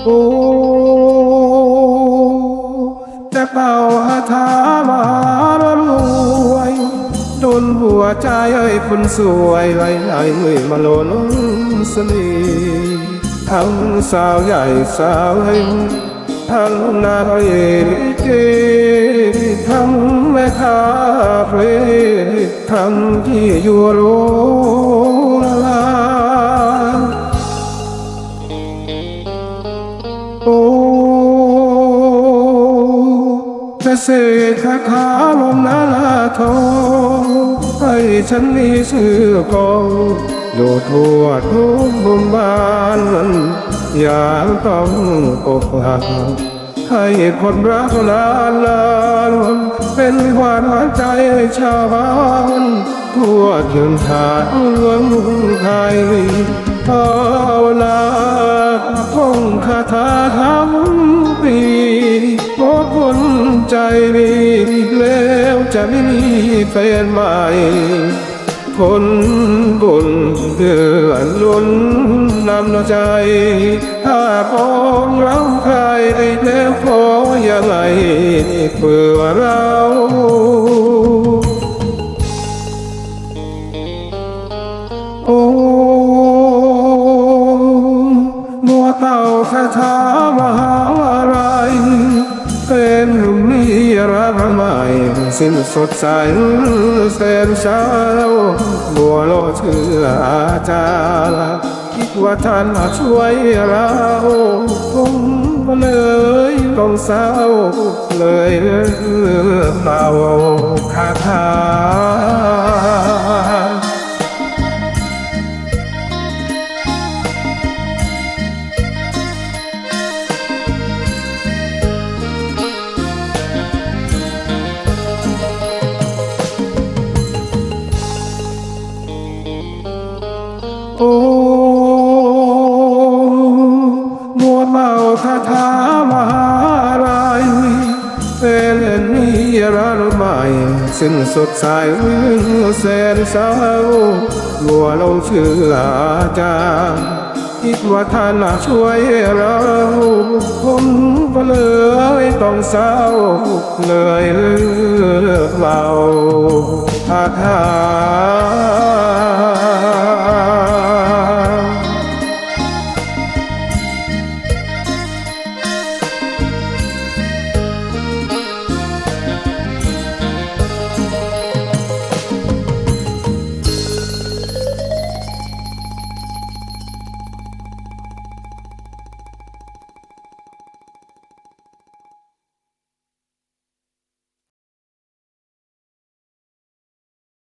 โอ้แต่เป่าหาถามารวยโดนหัวใจเอ้ยคนสวยไหลไหลมาโลนเสน่ห์ทั้งสาวใหญ่สาวเล็กทั้งนางเอกเกทั้งแม่ค้าเพลทั้งที่อยู่โรงลานโอ้เกษตรค้าขาลมนาลาทองให้ฉันมีชื่อกองอยู่ทั่วทุกมุมบ้านอย่าต้องอกหักให้คนรักนานนานเป็นความหวานใจให้ชาวบ้านทั่วถิ่นฐานเมืองไทยภาวนาท่องคาถาทั้งปีเพราะคนใจดีแล้วจะไม่มีแฟนใหม่คนบุญเดือดล้นนำใจถ้าของเราใครแล้วขออย่าไหลเพื่อเราโอ้มัวเต่าคาถามหาอะไรเป็นหนุ่มนิรักใหม่สิ้นสดใสแสนเช้าบัวโลเชื่ออาจารย์คิดว่าท่านช่วยเราผมก็เลยต้องเศร้าเลยเป่าคาถาโอ้มัวเมาคาถามหาอะไรเป็นนิรันดร์ใหม่สิ้นสดใสแสนเศร้ามัวลงเชื่ออาจารย์คิดว่าท่านช่วยเราผมก็เลยต้องเศร้าเลยเลือกเราคาถา